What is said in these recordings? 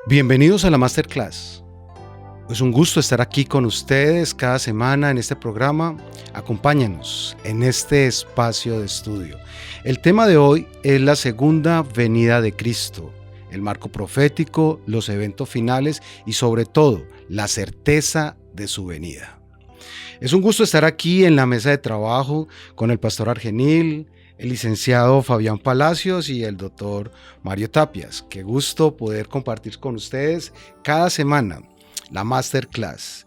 Bienvenidos a la Masterclass. Es un gusto estar aquí con ustedes cada semana en este programa. Acompáñanos en este espacio de estudio. El tema de hoy es la segunda venida de Cristo, el marco profético, los eventos finales y sobre todo la certeza de su venida. Es un gusto estar aquí en la mesa de trabajo con el pastor Argenil, el licenciado Fabián Palacios y el doctor Mario Tapias. Qué gusto poder compartir con ustedes cada semana la Masterclass.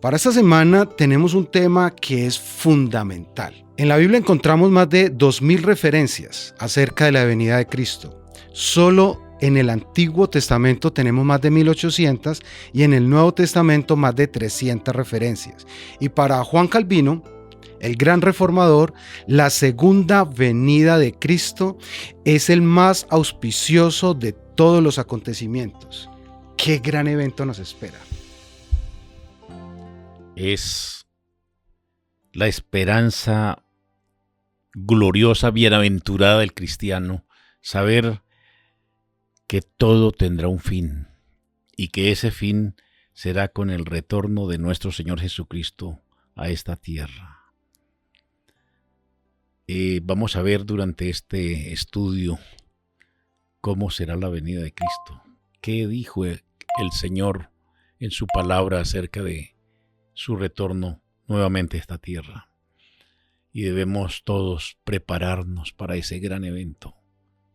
Para esta semana tenemos un tema que es fundamental. En la Biblia encontramos más de 2000 referencias acerca de la venida de Cristo. Solo en el Antiguo Testamento tenemos más de 1800 y en el Nuevo Testamento más de 300 referencias. Y para Juan Calvino, el gran reformador, la segunda venida de Cristo es el más auspicioso de todos los acontecimientos. ¡Qué gran evento nos espera! Es la esperanza gloriosa, bienaventurada del cristiano, saber que todo tendrá un fin y que ese fin será con el retorno de nuestro Señor Jesucristo a esta tierra. Vamos a ver durante este estudio cómo será la venida de Cristo. ¿Qué dijo el Señor en su palabra acerca de su retorno nuevamente a esta tierra? Y debemos todos prepararnos para ese gran evento,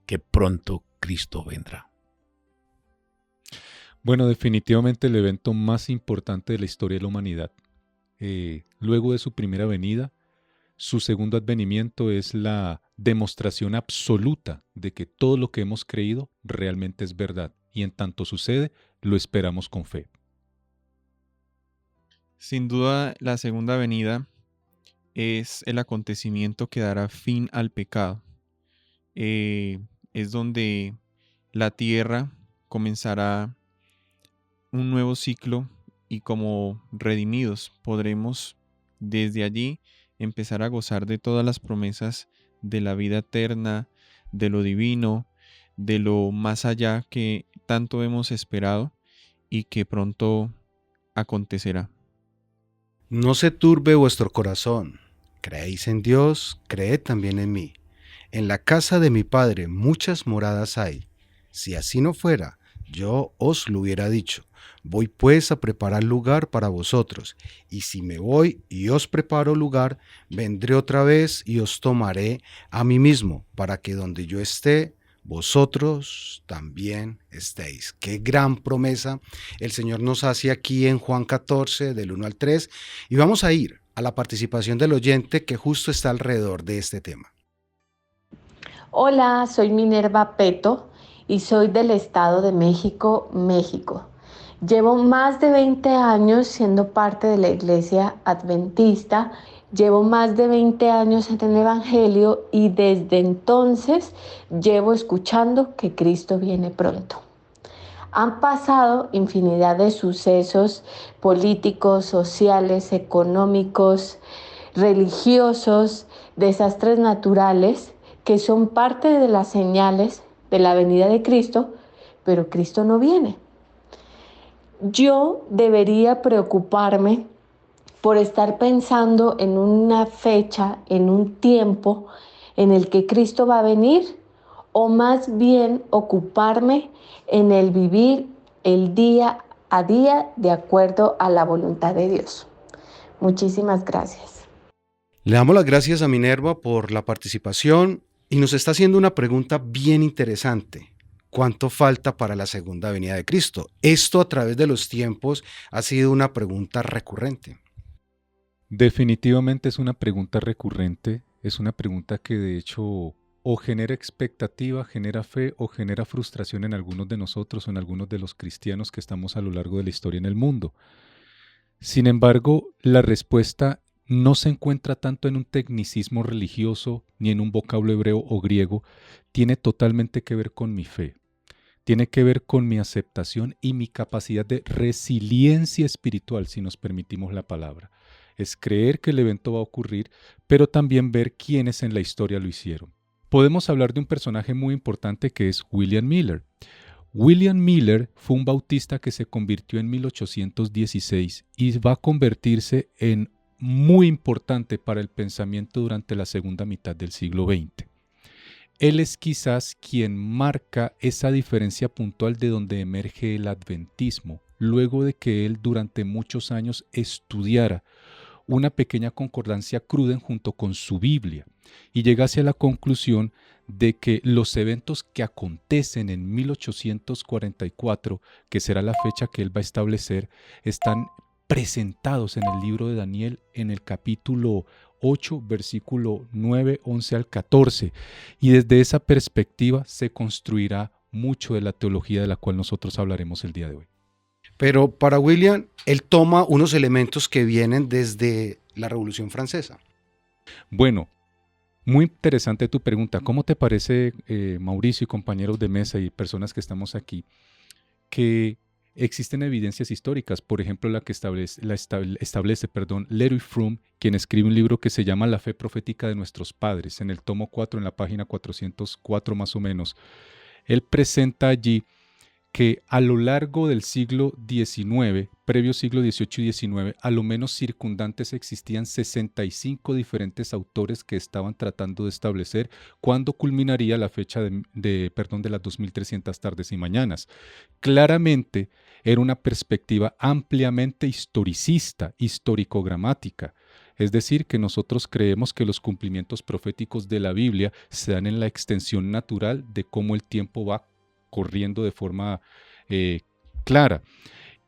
que pronto Cristo vendrá. Bueno, definitivamente el evento más importante de la historia de la humanidad. Luego de su primera venida, su segundo advenimiento es la demostración absoluta de que todo lo que hemos creído realmente es verdad. Y en tanto sucede, lo esperamos con fe. Sin duda, la segunda venida es el acontecimiento que dará fin al pecado. Es donde la tierra comenzará un nuevo ciclo y como redimidos podremos desde allí empezar a gozar de todas las promesas de la vida eterna, de lo divino, de lo más allá que tanto hemos esperado y que pronto acontecerá. No se turbe vuestro corazón. Creéis en Dios, creed también en mí. En la casa de mi Padre muchas moradas hay. Si así no fuera, yo os lo hubiera dicho. Voy pues a preparar lugar para vosotros, y si me voy y os preparo lugar, vendré otra vez y os tomaré a mí mismo, para que donde yo esté, vosotros también estéis. Qué gran promesa el Señor nos hace aquí en Juan 14, del 1 al 3, y vamos a ir a la participación del oyente que justo está alrededor de este tema. Hola, soy Minerva Peto y soy del Estado de México, México. Llevo más de 20 años siendo parte de la Iglesia Adventista, llevo más de 20 años en el Evangelio y desde entonces llevo escuchando que Cristo viene pronto. Han pasado infinidad de sucesos políticos, sociales, económicos, religiosos, desastres naturales que son parte de las señales de la venida de Cristo, pero Cristo no viene. Yo debería preocuparme por estar pensando en una fecha, en un tiempo en el que Cristo va a venir, o más bien ocuparme en el vivir el día a día de acuerdo a la voluntad de Dios. Muchísimas gracias. Le damos las gracias a Minerva por la participación y nos está haciendo una pregunta bien interesante. ¿Cuánto falta para la segunda venida de Cristo? Esto a través de los tiempos ha sido una pregunta recurrente. Definitivamente es una pregunta recurrente, es una pregunta que de hecho o genera expectativa, genera fe o genera frustración en algunos de nosotros o en algunos de los cristianos que estamos a lo largo de la historia en el mundo. Sin embargo, la respuesta no se encuentra tanto en un tecnicismo religioso ni en un vocablo hebreo o griego, tiene totalmente que ver con mi fe. tiene que ver con mi aceptación y mi capacidad de resiliencia espiritual, si nos permitimos la palabra. Es creer que el evento va a ocurrir, pero también ver quiénes en la historia lo hicieron. Podemos hablar de un personaje muy importante que es William Miller. William Miller fue un bautista que se convirtió en 1816 y va a convertirse en muy importante para el pensamiento durante la segunda mitad del siglo XX. Él es quizás quien marca esa diferencia puntual de donde emerge el adventismo, luego de que él durante muchos años estudiara una pequeña concordancia Cruden junto con su Biblia y llegase a la conclusión de que los eventos que acontecen en 1844, que será la fecha que él va a establecer, están presentados en el libro de Daniel en el capítulo 8, versículo 9, 11 al 14. Y desde esa perspectiva se construirá mucho de la teología de la cual nosotros hablaremos el día de hoy. Pero para William, él toma unos elementos que vienen desde la Revolución Francesa. Bueno, muy interesante tu pregunta. ¿Cómo te parece, Mauricio y compañeros de mesa y personas que estamos aquí, que existen evidencias históricas? Por ejemplo, la que establece Larry Froom, quien escribe un libro que se llama La fe profética de nuestros padres, en el tomo 4, en la página 404 más o menos. Él presenta allí que a lo largo del siglo XIX, previo siglo XVIII y XIX, a lo menos circundantes existían 65 diferentes autores que estaban tratando de establecer cuándo culminaría la fecha de las 2300 tardes y mañanas. Claramente era una perspectiva ampliamente historicista, histórico-gramática. Es decir, que nosotros creemos que los cumplimientos proféticos de la Biblia se dan en la extensión natural de cómo el tiempo va corriendo de forma clara.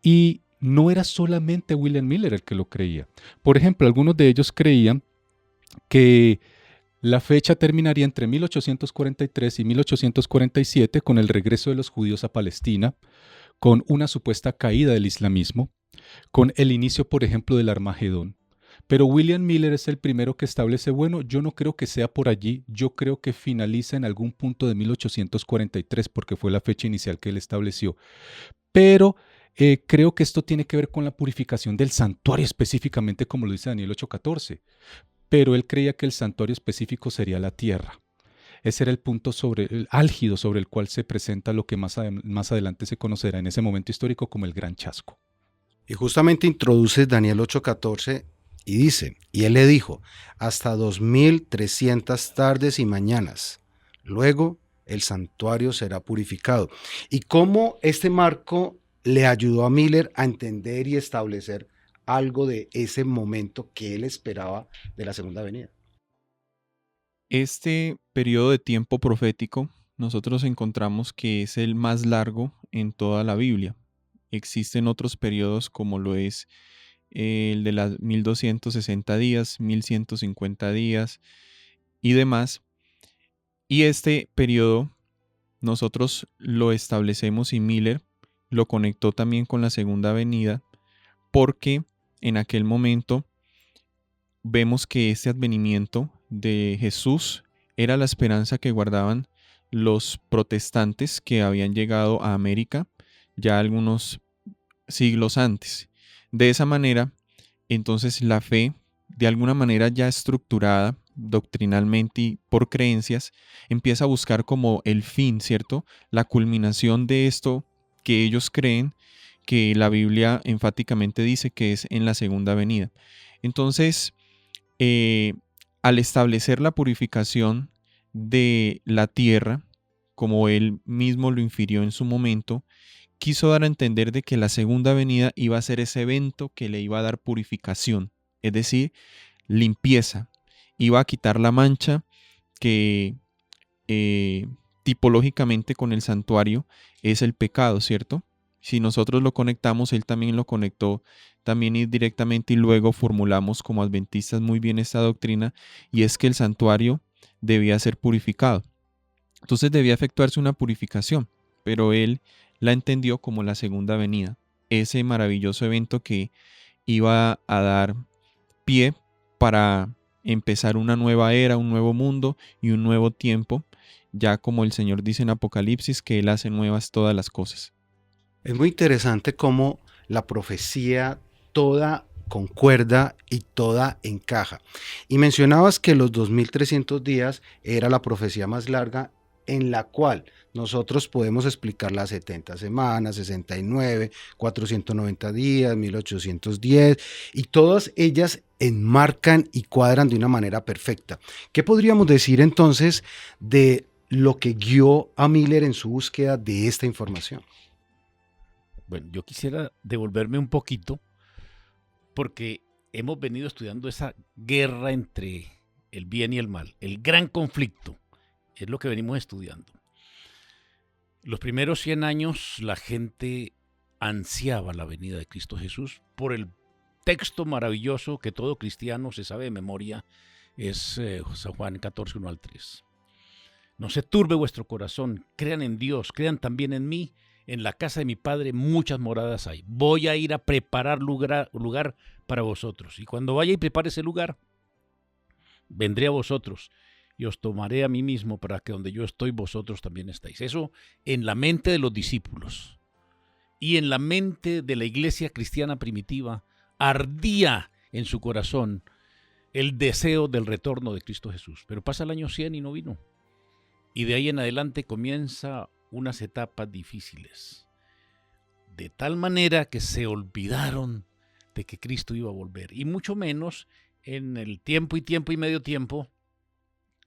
Y no era solamente William Miller el que lo creía. Por ejemplo, algunos de ellos creían que la fecha terminaría entre 1843 y 1847 con el regreso de los judíos a Palestina, con una supuesta caída del islamismo, con el inicio, por ejemplo, del Armagedón. Pero William Miller es el primero que establece, bueno, yo no creo que sea por allí, yo creo que finaliza en algún punto de 1843 porque fue la fecha inicial que él estableció. Pero creo que esto tiene que ver con la purificación del santuario específicamente, como lo dice Daniel 8:14. Pero él creía que el santuario específico sería la tierra. Ese era el punto álgido sobre el cual se presenta lo que más adelante se conocerá en ese momento histórico como el Gran Chasco. Y justamente introduce Daniel 8:14 y dice, y él le dijo, hasta 2300 tardes y mañanas. Luego el santuario será purificado. Y cómo este marco le ayudó a Miller a entender y establecer algo de ese momento que él esperaba de la segunda venida. Este periodo de tiempo profético nosotros encontramos que es el más largo en toda la Biblia. Existen otros periodos como lo es el de las 1260 días, 1150 días y demás. Y este periodo nosotros lo establecemos y Miller lo conectó también con la segunda venida porque en aquel momento vemos que este advenimiento de Jesús era la esperanza que guardaban los protestantes que habían llegado a América ya algunos siglos antes. De esa manera, entonces la fe, de alguna manera ya estructurada doctrinalmente y por creencias, empieza a buscar como el fin, ¿cierto? La culminación de esto que ellos creen, que la Biblia enfáticamente dice que es en la segunda venida. Entonces, al establecer la purificación de la tierra, como él mismo lo infirió en su momento, quiso dar a entender de que la segunda venida iba a ser ese evento que le iba a dar purificación, es decir, limpieza. Iba a quitar la mancha que tipológicamente con el santuario es el pecado, ¿cierto? Si nosotros lo conectamos, él también lo conectó también directamente y luego formulamos como adventistas muy bien esta doctrina y es que el santuario debía ser purificado. Entonces debía efectuarse una purificación, pero él la entendió como la segunda venida, ese maravilloso evento que iba a dar pie para empezar una nueva era, un nuevo mundo y un nuevo tiempo ya como el Señor dice en Apocalipsis, que Él hace nuevas todas las cosas. Es muy interesante cómo la profecía toda concuerda y toda encaja. Y mencionabas que los 2300 días era la profecía más larga, en la cual nosotros podemos explicar las 70 semanas, 69, 490 días, 1810, y todas ellas enmarcan y cuadran de una manera perfecta. ¿Qué podríamos decir entonces de lo que guió a Miller en su búsqueda de esta información? Bueno, yo quisiera devolverme un poquito porque hemos venido estudiando esa guerra entre el bien y el mal, el gran conflicto, es lo que venimos estudiando. Los primeros 100 años la gente ansiaba la venida de Cristo Jesús por el texto maravilloso que todo cristiano se sabe de memoria, es San Juan 14, 1 al 3. No se turbe vuestro corazón, crean en Dios, crean también en mí. En la casa de mi Padre muchas moradas hay. Voy a ir a preparar lugar para vosotros. Y cuando vaya y prepare ese lugar, vendré a vosotros y os tomaré a mí mismo para que donde yo estoy vosotros también estéis. Eso en la mente de los discípulos y en la mente de la iglesia cristiana primitiva ardía en su corazón el deseo del retorno de Cristo Jesús. Pero pasa el año 100 y no vino. Y de ahí en adelante comienza unas etapas difíciles, de tal manera que se olvidaron de que Cristo iba a volver, y mucho menos en el tiempo y medio tiempo,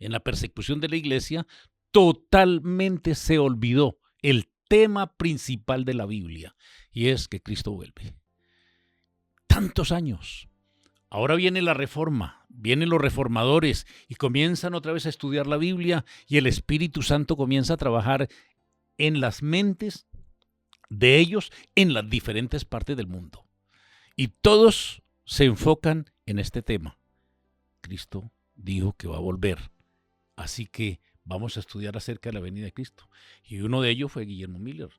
en la persecución de la iglesia, totalmente se olvidó el tema principal de la Biblia, y es que Cristo vuelve. Tantos años. Ahora viene la reforma, vienen los reformadores y comienzan otra vez a estudiar la Biblia y el Espíritu Santo comienza a trabajar en las mentes de ellos en las diferentes partes del mundo. Y todos se enfocan en este tema. Cristo dijo que va a volver, así que vamos a estudiar acerca de la venida de Cristo. Y uno de ellos fue Guillermo Miller.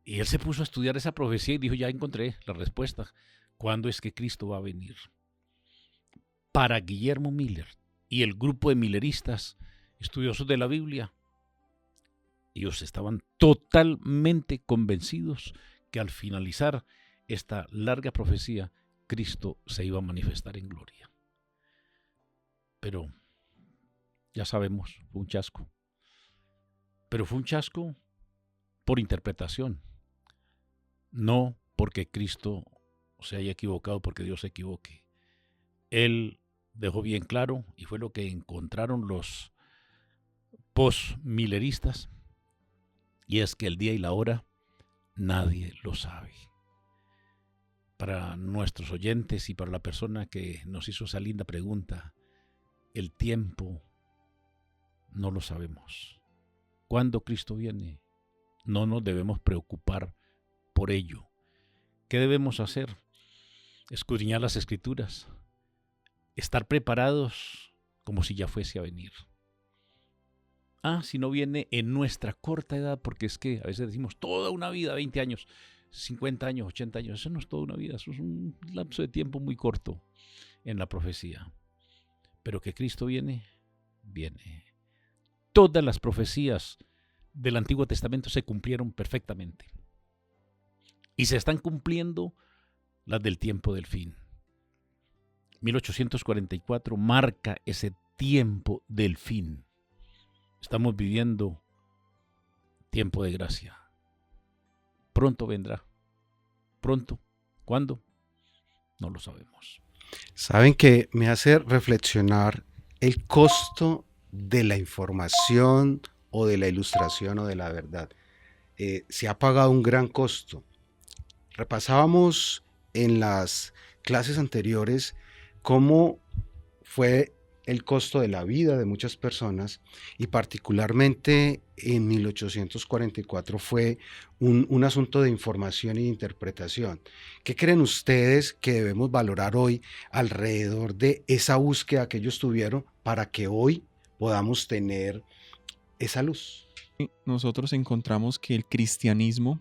Y él se puso a estudiar esa profecía y dijo, ya encontré la respuesta. ¿Cuándo es que Cristo va a venir? Para Guillermo Miller y el grupo de milleristas estudiosos de la Biblia, ellos estaban totalmente convencidos que al finalizar esta larga profecía, Cristo se iba a manifestar en gloria. Pero ya sabemos, fue un chasco. Pero fue un chasco por interpretación, no porque Cristo se haya equivocado, porque Dios se equivoque. Él dejó bien claro, y fue lo que encontraron los post-mileristas, y es que el día y la hora nadie lo sabe. Para nuestros oyentes y para la persona que nos hizo esa linda pregunta, el tiempo no lo sabemos. ¿Cuándo Cristo viene? No nos debemos preocupar por ello. ¿Qué debemos hacer? Escudriñar las Escrituras, estar preparados como si ya fuese a venir. Si no viene en nuestra corta edad, porque es que a veces decimos toda una vida, 20 años, 50 años, 80 años, eso no es toda una vida, eso es un lapso de tiempo muy corto en la profecía. Pero que Cristo viene, viene. Todas las profecías del Antiguo Testamento se cumplieron perfectamente. Y se están cumpliendo las del tiempo del fin. 1844 marca ese tiempo del fin. Estamos viviendo tiempo de gracia. Pronto vendrá. Pronto. ¿Cuándo? No lo sabemos. Saben que me hace reflexionar el costo de la información o de la ilustración o de la verdad. Se ha pagado un gran costo. Repasábamos en las clases anteriores cómo fue el costo de la vida de muchas personas, y particularmente en 1844 fue un asunto de información y de interpretación. ¿Qué creen ustedes que debemos valorar hoy alrededor de esa búsqueda que ellos tuvieron para que hoy podamos tener esa luz? Nosotros encontramos que el cristianismo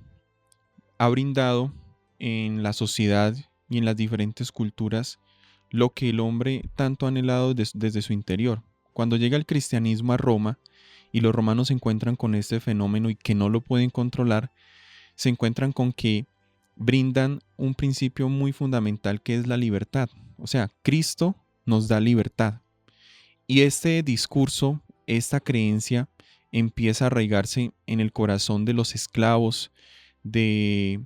ha brindado en la sociedad y en las diferentes culturas lo que el hombre tanto ha anhelado desde su interior. Cuando llega el cristianismo a Roma y los romanos se encuentran con este fenómeno y que no lo pueden controlar, se encuentran con que brindan un principio muy fundamental que es la libertad. O sea, Cristo nos da libertad. Y este discurso, esta creencia, empieza a arraigarse en el corazón de los esclavos, de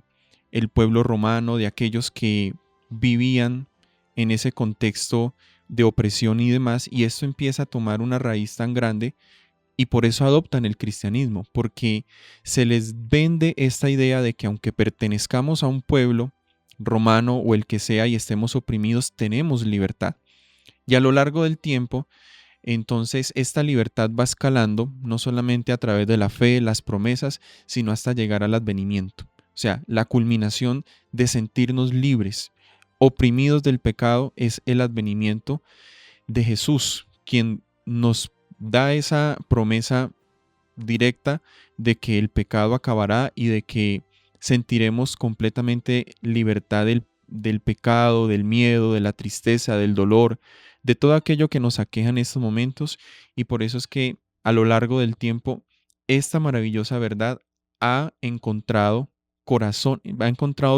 el pueblo romano, de aquellos que vivían en ese contexto de opresión y demás, y esto empieza a tomar una raíz tan grande y por eso adoptan el cristianismo, porque se les vende esta idea de que aunque pertenezcamos a un pueblo romano o el que sea y estemos oprimidos, tenemos libertad. Y a lo largo del tiempo, entonces esta libertad va escalando, no solamente a través de la fe, las promesas, sino hasta llegar al advenimiento. O sea, la culminación de sentirnos libres, oprimidos del pecado, es el advenimiento de Jesús, quien nos da esa promesa directa de que el pecado acabará y de que sentiremos completamente libertad del pecado, del miedo, de la tristeza, del dolor, de todo aquello que nos aqueja en estos momentos. Y por eso es que a lo largo del tiempo esta maravillosa verdad ha encontrado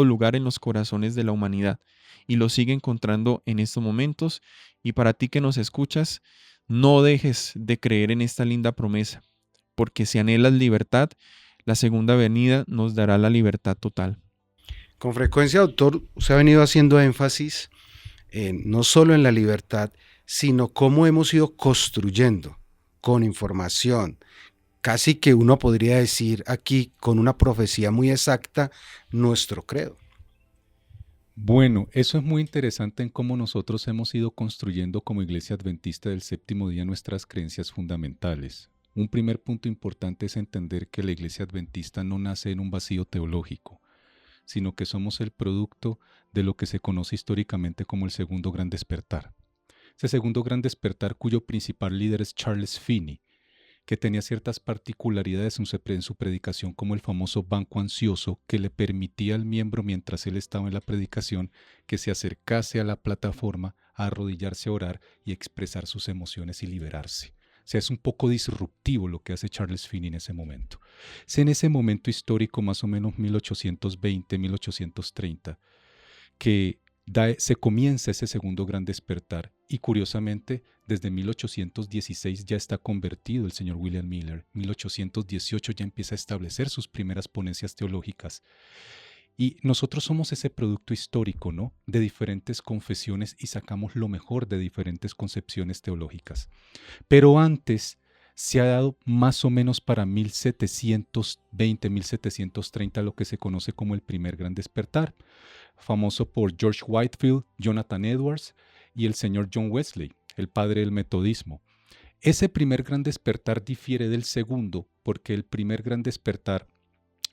lugar en los corazones de la humanidad y lo sigue encontrando en estos momentos. Y para ti que nos escuchas, no dejes de creer en esta linda promesa, porque si anhelas libertad, la segunda venida nos dará la libertad total. Con frecuencia, doctor, se ha venido haciendo énfasis no solo en la libertad, sino cómo hemos ido construyendo con información, casi que uno podría decir aquí con una profecía muy exacta, nuestro credo. Bueno, eso es muy interesante en cómo nosotros hemos ido construyendo como Iglesia Adventista del Séptimo Día nuestras creencias fundamentales. Un primer punto importante es entender que la Iglesia Adventista no nace en un vacío teológico, sino que somos el producto de lo que se conoce históricamente como el Segundo Gran Despertar. Ese Segundo Gran Despertar cuyo principal líder es Charles Finney, que tenía ciertas particularidades en su predicación, como el famoso banco ansioso que le permitía al miembro, mientras él estaba en la predicación, que se acercase a la plataforma a arrodillarse a orar y expresar sus emociones y liberarse. O sea, es un poco disruptivo lo que hace Charles Finney en ese momento. Es en ese momento histórico, más o menos 1820, 1830, que se comienza ese segundo gran despertar, y curiosamente desde 1816 ya está convertido el señor William Miller. 1818 ya empieza a establecer sus primeras ponencias teológicas, y nosotros somos ese producto histórico, ¿no?, de diferentes confesiones, y sacamos lo mejor de diferentes concepciones teológicas. Pero antes se ha dado más o menos para 1720, 1730 lo que se conoce como el primer gran despertar, famoso por George Whitefield, Jonathan Edwards y el señor John Wesley, el padre del metodismo. Ese primer gran despertar difiere del segundo porque el primer gran despertar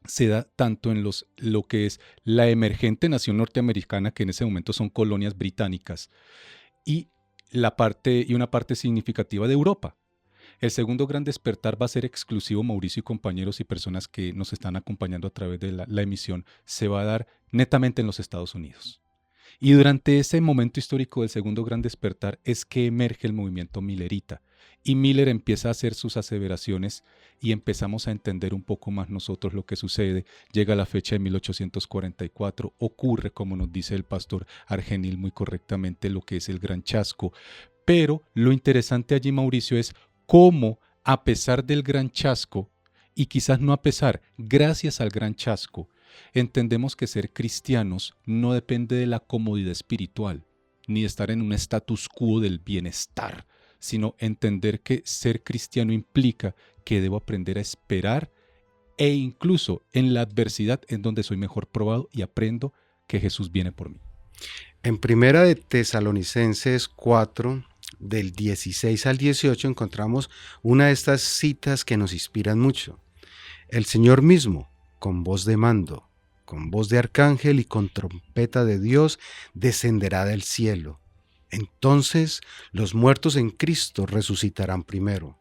se da tanto en lo que es la emergente nación norteamericana, que en ese momento son colonias británicas, y una parte significativa de Europa. El segundo gran despertar va a ser exclusivo, Mauricio y compañeros y personas que nos están acompañando a través de la emisión, se va a dar netamente en los Estados Unidos. Y durante ese momento histórico del segundo gran despertar es que emerge el movimiento millerita. Y Miller empieza a hacer sus aseveraciones y empezamos a entender un poco más nosotros lo que sucede. Llega la fecha de 1844, ocurre, como nos dice el pastor Argenil muy correctamente, lo que es el gran chasco. Pero lo interesante allí, Mauricio, es cómo a pesar del gran chasco, y quizás no a pesar, gracias al gran chasco, entendemos que ser cristianos no depende de la comodidad espiritual, ni de estar en un status quo del bienestar, sino entender que ser cristiano implica que debo aprender a esperar, e incluso en la adversidad en donde soy mejor probado y aprendo que Jesús viene por mí. En Primera de Tesalonicenses 4, del 16 al 18, encontramos una de estas citas que nos inspiran mucho. El Señor mismo, con voz de mando, con voz de arcángel y con trompeta de Dios, descenderá del cielo. Entonces los muertos en Cristo resucitarán primero.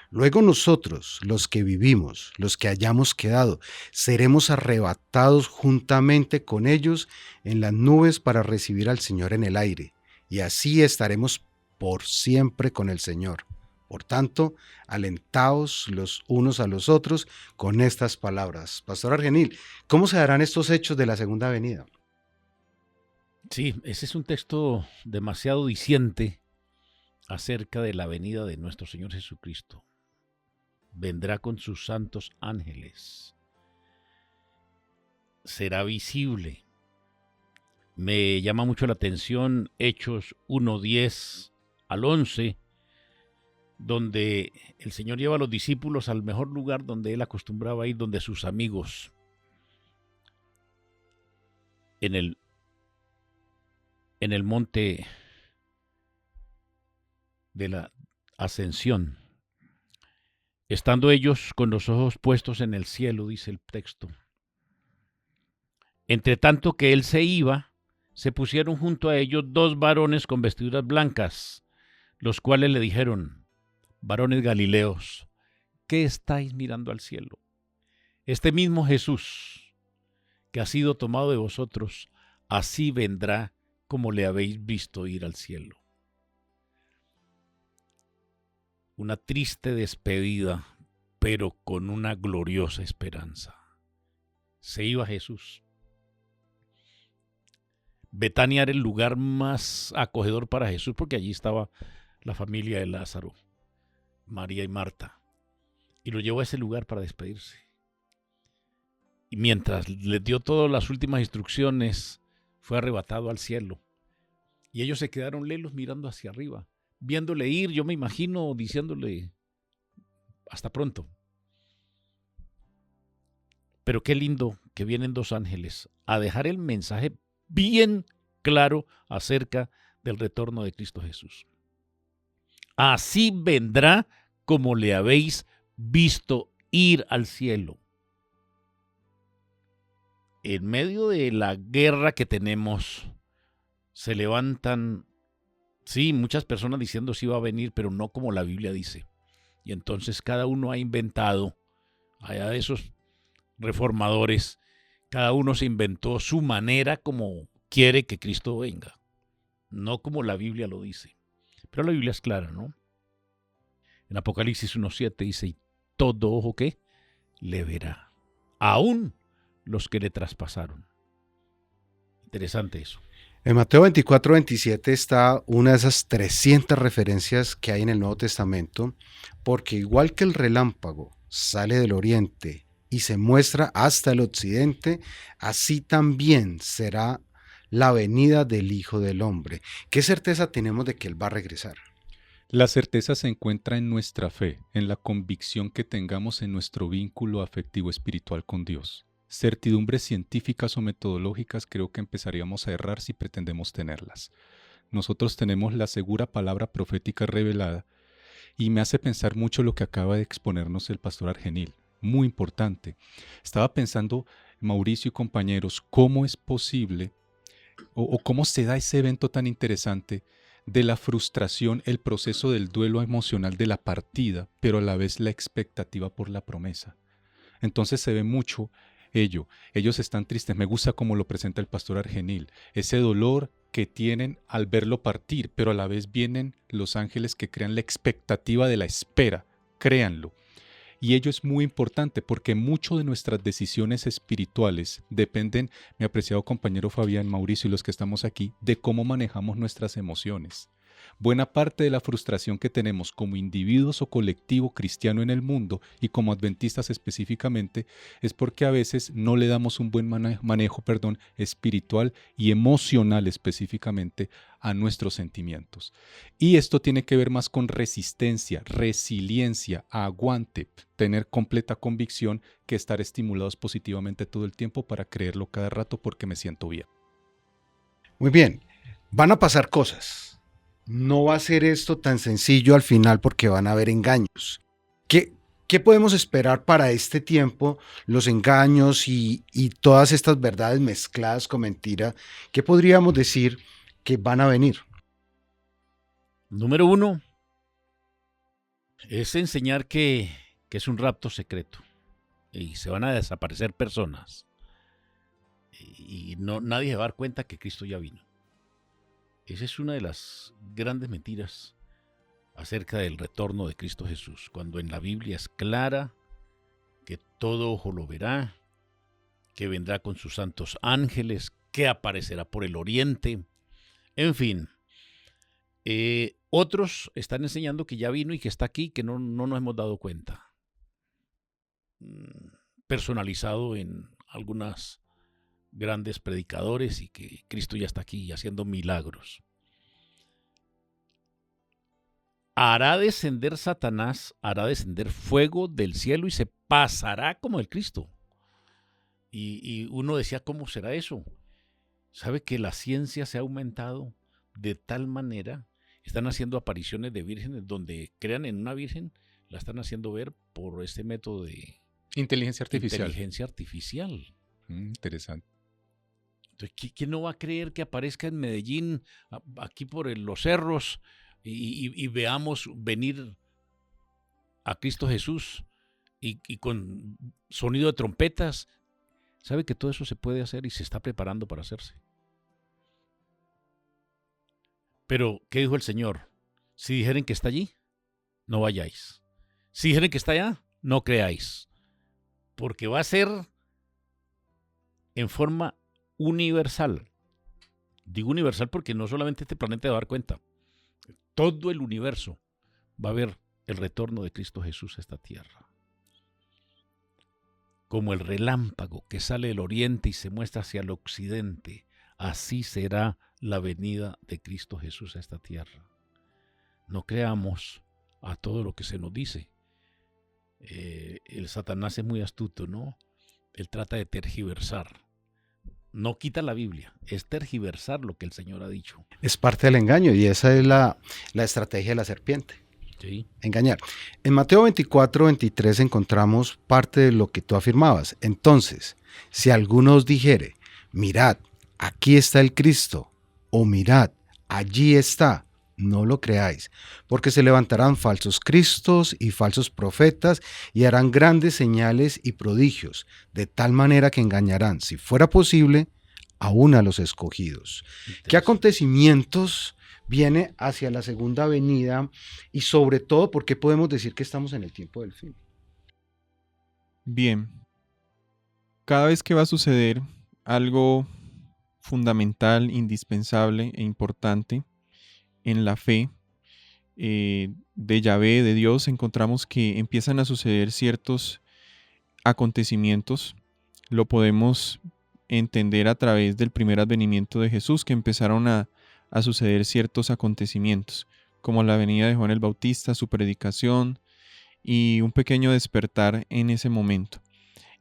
Luego nosotros, los que vivimos, los que hayamos quedado, seremos arrebatados juntamente con ellos en las nubes para recibir al Señor en el aire, y así estaremos por siempre con el Señor. Por tanto, alentaos los unos a los otros con estas palabras. Pastor Argenil, ¿cómo se darán estos hechos de la segunda venida? Sí, ese es un texto demasiado diciente acerca de la venida de nuestro Señor Jesucristo. Vendrá con sus santos ángeles. Será visible. Me llama mucho la atención Hechos 1:10 al 11, donde el Señor lleva a los discípulos al mejor lugar donde Él acostumbraba ir, donde sus amigos, en el monte de la Ascensión. Estando ellos con los ojos puestos en el cielo, dice el texto. Entre tanto que Él se iba, se pusieron junto a ellos 2 varones con vestiduras blancas, los cuales le dijeron: varones Galileos, ¿qué estáis mirando al cielo? Este mismo Jesús, que ha sido tomado de vosotros, así vendrá como le habéis visto ir al cielo. Una triste despedida, pero con una gloriosa esperanza. Se iba Jesús. Betania era el lugar más acogedor para Jesús porque allí estaba la familia de Lázaro, María y Marta. Y lo llevó a ese lugar para despedirse. Y mientras les dio todas las últimas instrucciones, fue arrebatado al cielo. Y ellos se quedaron lelos mirando hacia arriba, viéndole ir, yo me imagino, diciéndole hasta pronto. Pero qué lindo que vienen 2 ángeles a dejar el mensaje bien claro acerca del retorno de Cristo Jesús. Así vendrá como le habéis visto ir al cielo. En medio de la guerra que tenemos, se levantan, sí, muchas personas diciendo sí va a venir, pero no como la Biblia dice. Y entonces cada uno ha inventado, allá de esos reformadores, cada uno se inventó su manera como quiere que Cristo venga, no como la Biblia lo dice. Pero la Biblia es clara, ¿no? En Apocalipsis 1:7 dice: y todo ojo que le verá, aún los que le traspasaron. Interesante eso. En Mateo 24:27 está una de esas 300 referencias que hay en el Nuevo Testamento, porque igual que el relámpago sale del oriente y se muestra hasta el occidente, así también será la venida del Hijo del Hombre. ¿Qué certeza tenemos de que Él va a regresar? La certeza se encuentra en nuestra fe, en la convicción que tengamos en nuestro vínculo afectivo espiritual con Dios. Certidumbres científicas o metodológicas creo que empezaríamos a errar si pretendemos tenerlas. Nosotros tenemos la segura palabra profética revelada y me hace pensar mucho lo que acaba de exponernos el pastor Argenil. Muy importante. Estaba pensando, Mauricio y compañeros, cómo es posible o cómo se da ese evento tan interesante de la frustración, el proceso del duelo emocional de la partida, pero a la vez la expectativa por la promesa. Entonces se ve mucho ello. Ellos están tristes. Me gusta cómo lo presenta el pastor Argenil. Ese dolor que tienen al verlo partir, pero a la vez vienen los ángeles que crean la expectativa de la espera. Créanlo. Y ello es muy importante porque mucho de nuestras decisiones espirituales dependen, mi apreciado compañero Fabián, Mauricio y los que estamos aquí, de cómo manejamos nuestras emociones. Buena parte de la frustración que tenemos como individuos o colectivo cristiano en el mundo y como adventistas específicamente es porque a veces no le damos un buen manejo espiritual y emocional específicamente a nuestros sentimientos. Y esto tiene que ver más con resistencia, resiliencia, aguante, tener completa convicción que estar estimulados positivamente todo el tiempo para creerlo cada rato porque me siento bien. Muy bien, van a pasar cosas. No va a ser esto tan sencillo al final porque van a haber engaños. ¿Qué podemos esperar para este tiempo? Los engaños y todas estas verdades mezcladas con mentira. ¿Qué podríamos decir que van a venir? Número 1 es enseñar que es un rapto secreto y se van a desaparecer personas y nadie se va a dar cuenta que Cristo ya vino. Esa es una de las grandes mentiras acerca del retorno de Cristo Jesús, cuando en la Biblia es clara que todo ojo lo verá, que vendrá con sus santos ángeles, que aparecerá por el oriente, en fin. Otros están enseñando que ya vino y que está aquí, que no nos hemos dado cuenta. Personalizado en algunas grandes predicadores y que Cristo ya está aquí haciendo milagros. Hará descender Satanás, hará descender fuego del cielo y se pasará como el Cristo. Y uno decía, ¿cómo será eso? ¿Sabe que la ciencia se ha aumentado de tal manera? Están haciendo apariciones de vírgenes donde crean en una virgen, la están haciendo ver por este método de Inteligencia artificial. Interesante. Entonces, ¿quién no va a creer que aparezca en Medellín, aquí por los cerros, y veamos venir a Cristo Jesús y con sonido de trompetas? ¿Sabe que todo eso se puede hacer y se está preparando para hacerse? Pero, ¿qué dijo el Señor? Si dijeren que está allí, no vayáis. Si dijeren que está allá, no creáis. Porque va a ser en forma universal. Digo universal porque no solamente este planeta va a dar cuenta. Todo el universo va a ver el retorno de Cristo Jesús a esta tierra. Como el relámpago que sale del oriente y se muestra hacia el occidente, así será la venida de Cristo Jesús a esta tierra. No creamos a todo lo que se nos dice. El Satanás es muy astuto, ¿no? Él trata de tergiversar. No quita la Biblia, es tergiversar lo que el Señor ha dicho. Es parte del engaño y esa es la estrategia de la serpiente. Sí. Engañar. En Mateo 24:23 encontramos parte de lo que tú afirmabas. Entonces, si alguno os dijere, mirad, aquí está el Cristo, o mirad, allí está, no lo creáis, porque se levantarán falsos cristos y falsos profetas y harán grandes señales y prodigios, de tal manera que engañarán, si fuera posible, aún a los escogidos. ¿Qué acontecimientos viene hacia la segunda venida y sobre todo por qué podemos decir que estamos en el tiempo del fin? Bien, cada vez que va a suceder algo fundamental, indispensable e importante en la fe de Yahvé, de Dios, encontramos que empiezan a suceder ciertos acontecimientos. Lo podemos entender a través del primer advenimiento de Jesús, que empezaron a suceder ciertos acontecimientos, como la venida de Juan el Bautista, su predicación y un pequeño despertar en ese momento.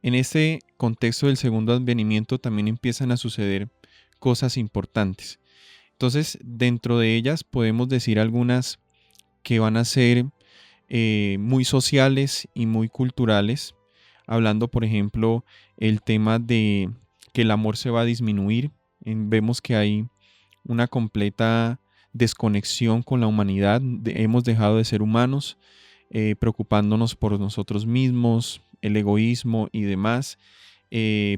En ese contexto del segundo advenimiento también empiezan a suceder cosas importantes. Entonces, dentro de ellas podemos decir algunas que van a ser muy sociales y muy culturales, hablando, por ejemplo, el tema de que el amor se va a disminuir. Vemos que hay una completa desconexión con la humanidad. Hemos dejado de ser humanos, preocupándonos por nosotros mismos, el egoísmo y demás.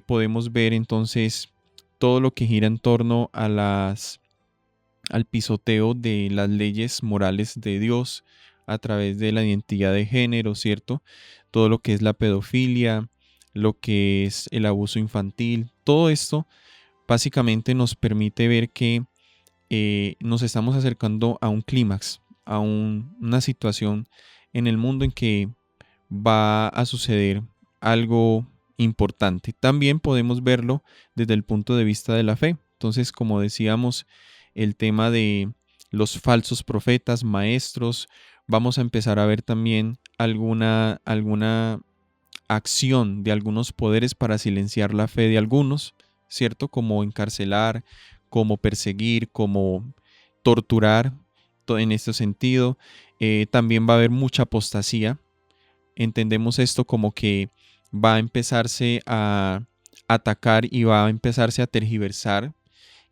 Podemos ver entonces todo lo que gira en torno a al pisoteo de las leyes morales de Dios a través de la identidad de género, ¿cierto? Todo lo que es la pedofilia, lo que es el abuso infantil, todo esto básicamente nos permite ver que nos estamos acercando a un clímax, a una situación en el mundo en que va a suceder algo importante. También podemos verlo desde el punto de vista de la fe. Entonces, como decíamos, el tema de los falsos profetas, maestros, vamos a empezar a ver también alguna acción de algunos poderes para silenciar la fe de algunos, ¿cierto? Como encarcelar, como perseguir, como torturar, en este sentido. También va a haber mucha apostasía. Entendemos esto como que va a empezarse a atacar y va a empezarse a tergiversar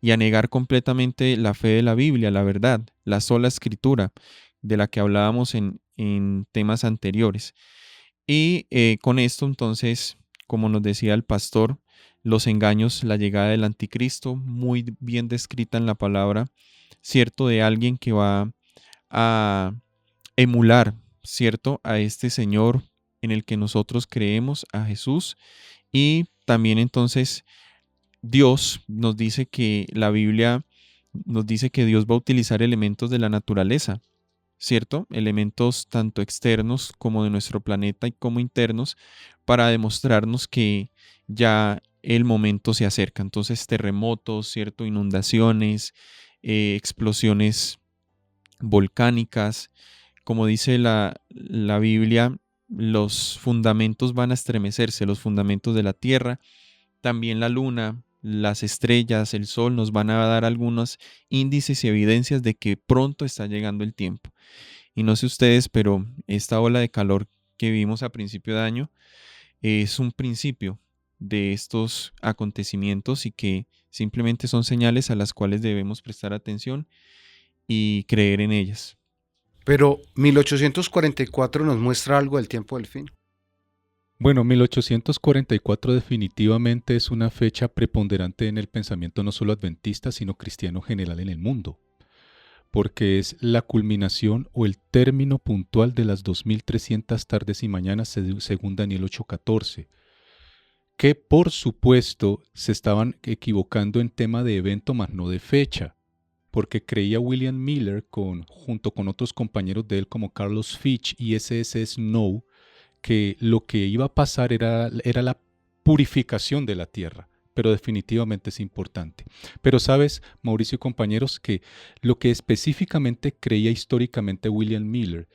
y a negar completamente la fe de la Biblia, la verdad, la sola escritura de la que hablábamos en temas anteriores. Y con esto entonces, como nos decía el pastor, los engaños, la llegada del anticristo, muy bien descrita en la palabra, cierto, de alguien que va a emular, ¿cierto?, a este Señor en el que nosotros creemos, a Jesús. Y también entonces Dios nos dice que la Biblia nos dice que Dios va a utilizar elementos de la naturaleza, ¿cierto? Elementos tanto externos como de nuestro planeta y como internos para demostrarnos que ya el momento se acerca. Entonces, terremotos, ¿cierto? Inundaciones, explosiones volcánicas. Como dice la Biblia, los fundamentos van a estremecerse, los fundamentos de la tierra, también la luna, las estrellas, el sol nos van a dar algunos índices y evidencias de que pronto está llegando el tiempo. Y no sé ustedes, pero esta ola de calor que vimos a principio de año es un principio de estos acontecimientos y que simplemente son señales a las cuales debemos prestar atención y creer en ellas. Pero 1844 nos muestra algo del tiempo del fin. Bueno, 1844 definitivamente es una fecha preponderante en el pensamiento no solo adventista, sino cristiano general en el mundo, porque es la culminación o el término puntual de las 2300 tardes y mañanas según Daniel 8:14, que por supuesto se estaban equivocando en tema de evento más no de fecha, porque creía William Miller junto con otros compañeros de él como Carlos Fitch y S.S. Snow, que lo que iba a pasar era la purificación de la tierra, pero definitivamente es importante. Pero sabes, Mauricio y compañeros, que lo que específicamente creía históricamente William Miller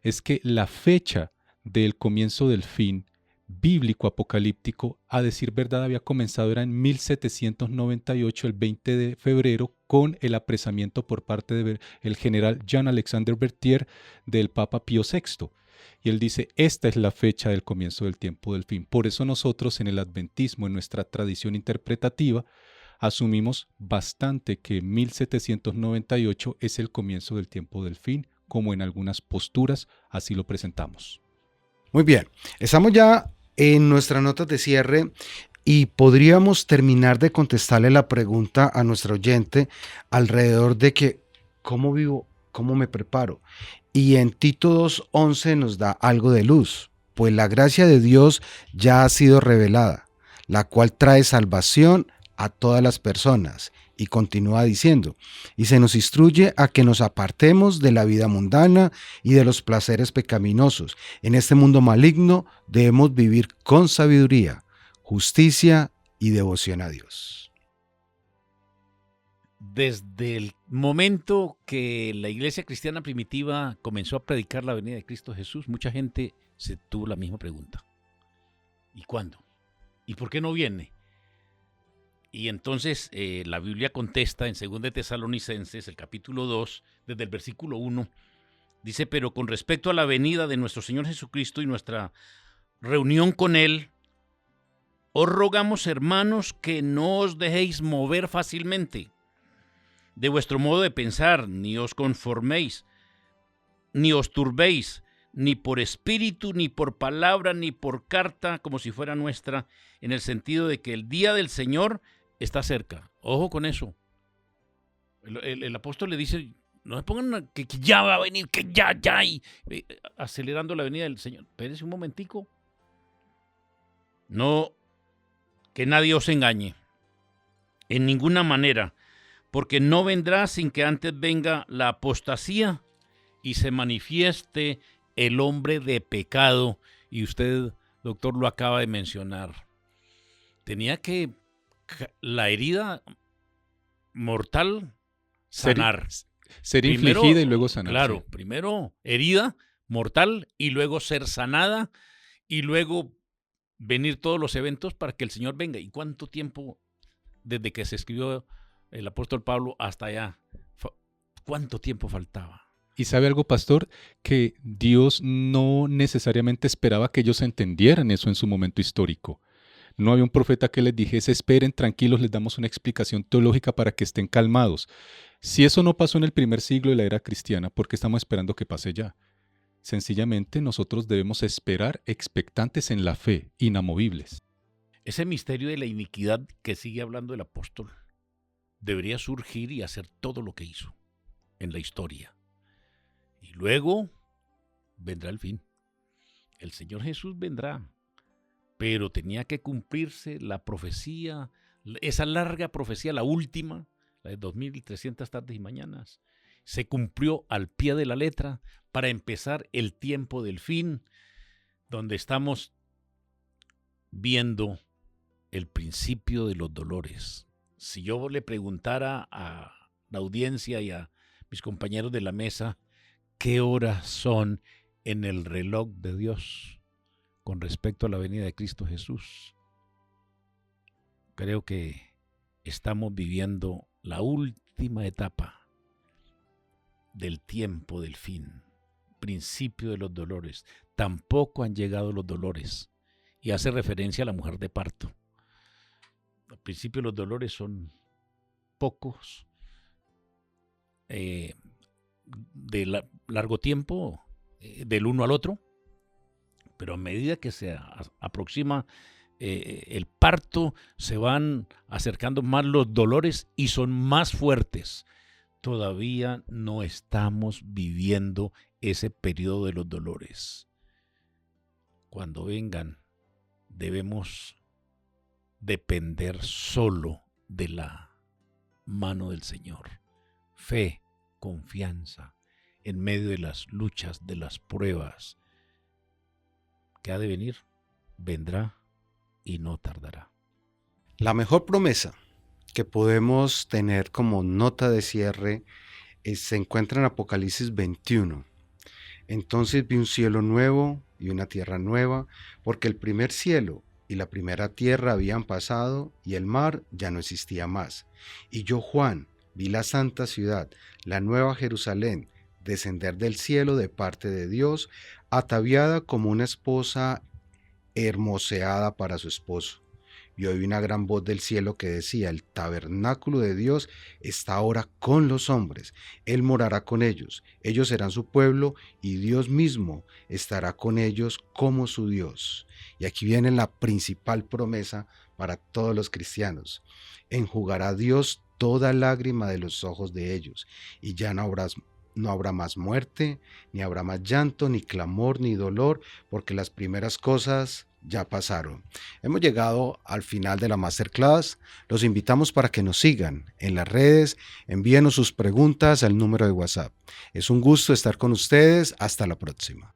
es que la fecha del comienzo del fin bíblico apocalíptico, a decir verdad, había comenzado era en 1798, el 20 de febrero, con el apresamiento por parte del general Jean Alexander Berthier del Papa Pío VI. Y él dice, esta es la fecha del comienzo del tiempo del fin. Por eso nosotros en el adventismo, en nuestra tradición interpretativa, asumimos bastante que 1798 es el comienzo del tiempo del fin, como en algunas posturas así lo presentamos. Muy bien, estamos ya en nuestras notas de cierre y podríamos terminar de contestarle la pregunta a nuestro oyente alrededor de que, ¿cómo vivo? ¿Cómo me preparo? Y en Tito 2:11 nos da algo de luz, pues la gracia de Dios ya ha sido revelada, la cual trae salvación a todas las personas. Y continúa diciendo, y se nos instruye a que nos apartemos de la vida mundana y de los placeres pecaminosos. En este mundo maligno debemos vivir con sabiduría, justicia y devoción a Dios. Desde el momento que la iglesia cristiana primitiva comenzó a predicar la venida de Cristo Jesús, mucha gente se tuvo la misma pregunta. ¿Y cuándo? ¿Y por qué no viene? Y entonces la Biblia contesta en 2 de Tesalonicenses, el capítulo 2, desde el versículo 1, dice, pero con respecto a la venida de nuestro Señor Jesucristo y nuestra reunión con Él, os rogamos, hermanos, que no os dejéis mover fácilmente de vuestro modo de pensar, ni os conforméis, ni os turbéis, ni por espíritu, ni por palabra, ni por carta, como si fuera nuestra, en el sentido de que el día del Señor está cerca. Ojo con eso. El apóstol le dice, no se pongan que ya va a venir, que ya, y acelerando la venida del Señor. Espérese un momentico. No, que nadie os engañe, en ninguna manera, porque no vendrá sin que antes venga la apostasía y se manifieste el hombre de pecado. Y usted, doctor, lo acaba de mencionar. Tenía que la herida mortal sanar. Ser Primero, infligida y luego sanar. Claro, Sí. primero herida mortal y luego ser sanada y luego venir todos los eventos para que el Señor venga. ¿Y cuánto tiempo desde que se escribió el apóstol Pablo hasta allá? ¿Cuánto tiempo faltaba? Y sabe algo, pastor, que Dios no necesariamente esperaba que ellos entendieran eso en su momento histórico. No había un profeta que les dijese, esperen, tranquilos, les damos una explicación teológica para que estén calmados. Si eso no pasó en el primer siglo de la era cristiana, ¿por qué estamos esperando que pase ya? Sencillamente nosotros debemos esperar expectantes en la fe, inamovibles. Ese misterio de la iniquidad que sigue hablando el apóstol debería surgir y hacer todo lo que hizo en la historia. Y luego vendrá el fin. El Señor Jesús vendrá, pero tenía que cumplirse la profecía, esa larga profecía, la última, la de 2300 tardes y mañanas. Se cumplió al pie de la letra para empezar el tiempo del fin, donde estamos viendo el principio de los dolores. Si yo le preguntara a la audiencia y a mis compañeros de la mesa, ¿qué horas son en el reloj de Dios con respecto a la venida de Cristo Jesús? Creo que estamos viviendo la última etapa del tiempo del fin, principio de los dolores. Tampoco han llegado los dolores. Y hace referencia a la mujer de parto. Al principio los dolores son pocos, de largo tiempo, del uno al otro, pero a medida que se aproxima el parto, se van acercando más los dolores y son más fuertes. Todavía no estamos viviendo ese periodo de los dolores. Cuando vengan, debemos depender solo de la mano del Señor. Fe, confianza, en medio de las luchas, de las pruebas. ¿Qué ha de venir? Vendrá y no tardará. La mejor promesa que podemos tener como nota de cierre se encuentra en Apocalipsis 21. Entonces vi un cielo nuevo y una tierra nueva, porque el primer cielo y la primera tierra habían pasado y el mar ya no existía más. Y yo, Juan, vi la santa ciudad, la nueva Jerusalén, descender del cielo de parte de Dios, ataviada como una esposa hermoseada para su esposo. Y oí una gran voz del cielo que decía: el tabernáculo de Dios está ahora con los hombres. Él morará con ellos. Ellos serán su pueblo y Dios mismo estará con ellos como su Dios. Y aquí viene la principal promesa para todos los cristianos. Enjugará Dios toda lágrima de los ojos de ellos, y ya no habrá más muerte, ni habrá más llanto, ni clamor, ni dolor, porque las primeras cosas ya pasaron. Hemos llegado al final de la Masterclass. Los invitamos para que nos sigan en las redes. Envíenos sus preguntas al número de WhatsApp. Es un gusto estar con ustedes. Hasta la próxima.